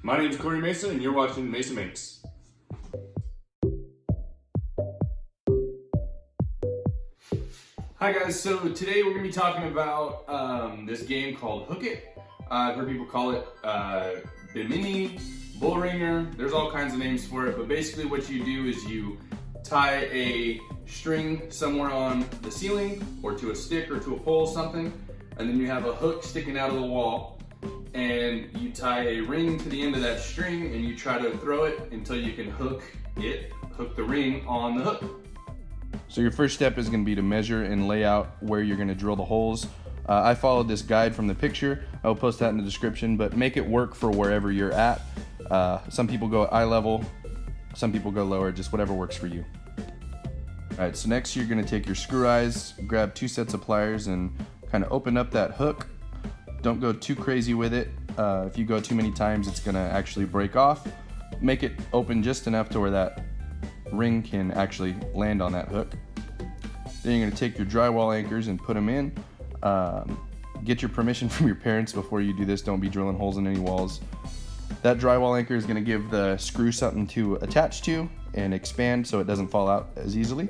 My name is Corey Mesa, and you're watching Mesa Makes. Hi guys, so today we're going to be talking about this game called Hook It. I've heard people call it Bimini, Bull Ringer, there's all kinds of names for it, but basically what you do is you tie a string somewhere on the ceiling or to a stick or to a pole, something, and then you have a hook sticking out of the wall, and you tie a ring to the end of that string and you try to throw it until you can hook the ring on the hook. So your first step is going to be to measure and lay out where you're going to drill the holes. I followed this guide from the picture. I will post that in the description, but make it work for wherever you're at. Some people go at eye level, some people go lower, just whatever works for you. All right, so next you're going to take your screw eyes, grab 2 sets of pliers and kind of open up that hook. Don't go too crazy with it. If you go too many times, it's going to actually break off. Make it open just enough to where that ring can actually land on that hook. Then you're going to take your drywall anchors and put them in. Get your permission from your parents before you do this. Don't be drilling holes in any walls. That drywall anchor is going to give the screw something to attach to and expand so it doesn't fall out as easily.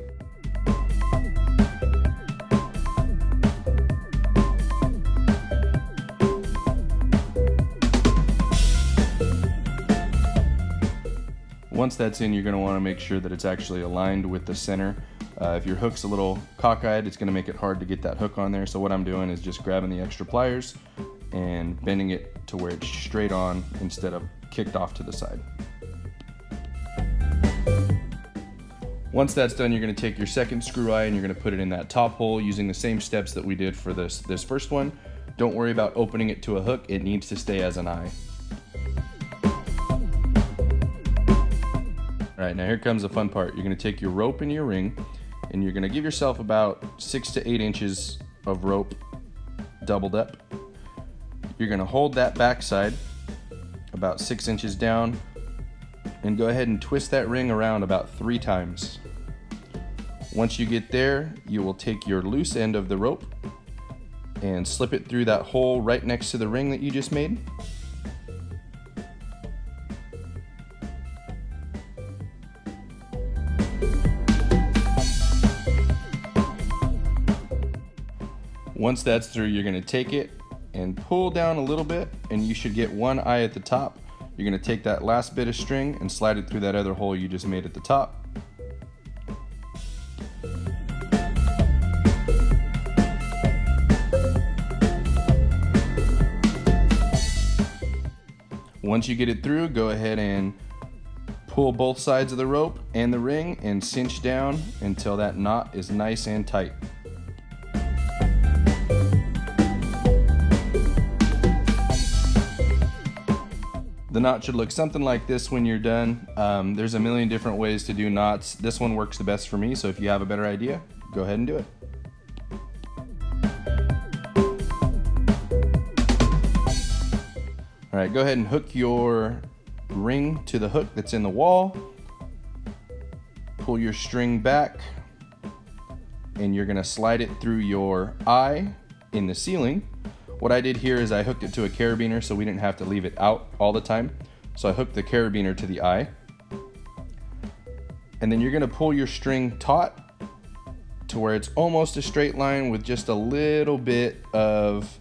Once that's in, you're going to want to make sure that it's actually aligned with the center. If your hook's a little cockeyed, it's going to make it hard to get that hook on there. So what I'm doing is just grabbing the extra pliers and bending it to where it's straight on instead of kicked off to the side. Once that's done, you're going to take your second screw eye and you're going to put it in that top hole using the same steps that we did for this first one. Don't worry about opening it to a hook. It needs to stay as an eye. All right, now here comes the fun part. You're going to take your rope and your ring, and you're going to give yourself about 6 to 8 inches of rope doubled up. You're going to hold that backside about 6 inches down and go ahead and twist that ring around about 3 times. Once you get there, you will take your loose end of the rope and slip it through that hole right next to the ring that you just made. Once that's through, you're going to take it and pull down a little bit, and you should get one eye at the top. You're going to take that last bit of string and slide it through that other hole you just made at the top. Once you get it through, go ahead and pull both sides of the rope and the ring and cinch down until that knot is nice and tight. The knot should look something like this when you're done. There's a million different ways to do knots. This one works the best for me, so if you have a better idea, go ahead and do it. All right, go ahead and hook your ring to the hook that's in the wall. Pull your string back, and you're gonna slide it through your eye in the ceiling. What I did here is I hooked it to a carabiner so we didn't have to leave it out all the time. So I hooked the carabiner to the eye. And then you're gonna pull your string taut to where it's almost a straight line with just a little bit of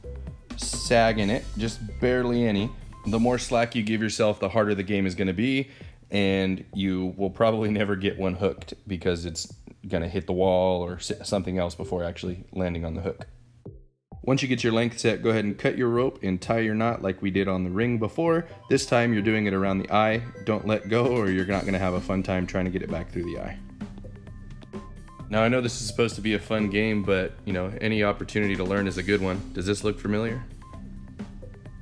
sag in it, just barely any. The more slack you give yourself, the harder the game is gonna be, and you will probably never get one hooked because it's gonna hit the wall or something else before actually landing on the hook. Once you get your length set, go ahead and cut your rope and tie your knot like we did on the ring before. This time you're doing it around the eye. Don't let go or you're not going to have a fun time trying to get it back through the eye. Now I know this is supposed to be a fun game, but any opportunity to learn is a good one. Does this look familiar?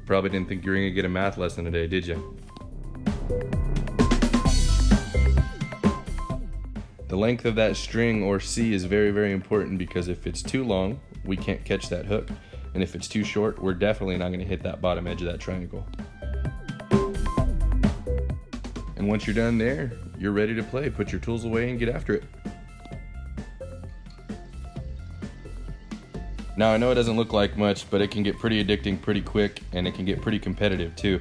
Probably didn't think you were going to get a math lesson today, did you? The length of that string or C is very, very important because if it's too long, we can't catch that hook. And if it's too short, we're definitely not going to hit that bottom edge of that triangle. And once you're done there, you're ready to play. Put your tools away and get after it. Now I know it doesn't look like much, but it can get pretty addicting pretty quick, and it can get pretty competitive too.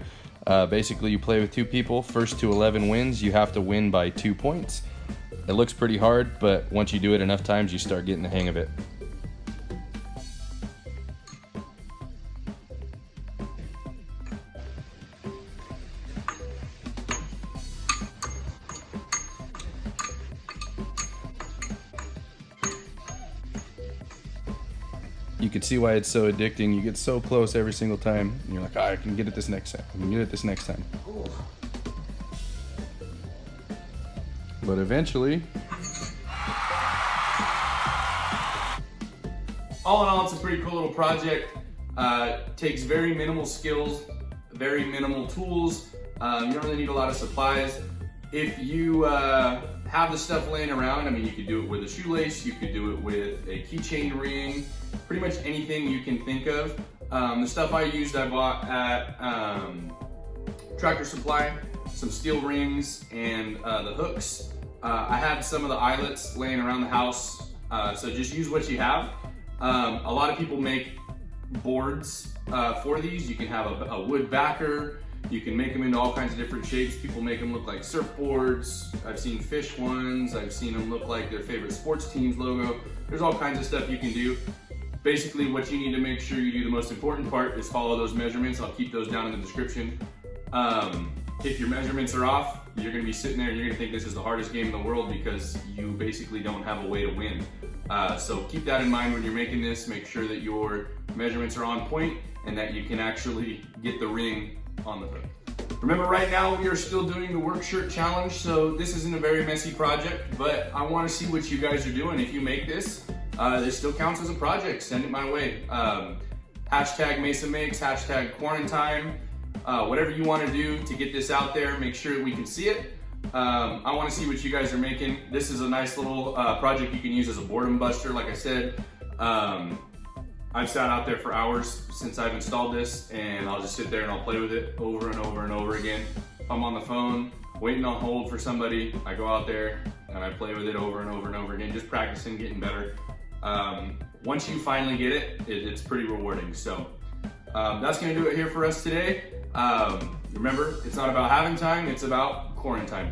Basically, you play with 2 people. First to 11 wins. You have to win by 2 points. It looks pretty hard, but once you do it enough times, you start getting the hang of it. You can see why it's so addicting. You get so close every single time, and you're like, oh, I can get it this next time. I can get it this next time. But eventually, all in all, it's a pretty cool little project. Takes very minimal skills, very minimal tools. You don't really need a lot of supplies. If you have the stuff laying around, I mean, you could do it with a shoelace, you could do it with a keychain ring, pretty much anything you can think of. The stuff I used, I bought at Tractor Supply, some steel rings and the hooks. I had some of the eyelets laying around the house, so just use what you have. A lot of people make boards for these. You can have a wood backer. You can make them into all kinds of different shapes. People make them look like surfboards. I've seen fish ones. I've seen them look like their favorite sports team's logo. There's all kinds of stuff you can do. Basically, what you need to make sure you do, the most important part, is follow those measurements. I'll keep those down in the description. If your measurements are off, you're gonna be sitting there and you're gonna think this is the hardest game in the world because you basically don't have a way to win. So keep that in mind when you're making this. Make sure that your measurements are on point and that you can actually get the ring on the hook. Remember, right now we are still doing the work shirt challenge, so this isn't a very messy project, but I want to see what you guys are doing. If you make this, this still counts as a project. Send it my way. Hashtag Mesa Makes, hashtag quarantine, whatever you want to do to get this out there. Make sure we can see it. I want to see what you guys are making. This is a nice little project you can use as a boredom buster. Like I said, I've sat out there for hours since I've installed this, and I'll just sit there and I'll play with it over and over and over again. If I'm on the phone waiting on hold for somebody, I go out there and I play with it over and over and over again, just practicing, getting better. Once you finally get it, it's pretty rewarding. So that's gonna do it here for us today. Remember, it's not about having time, it's about quarantine.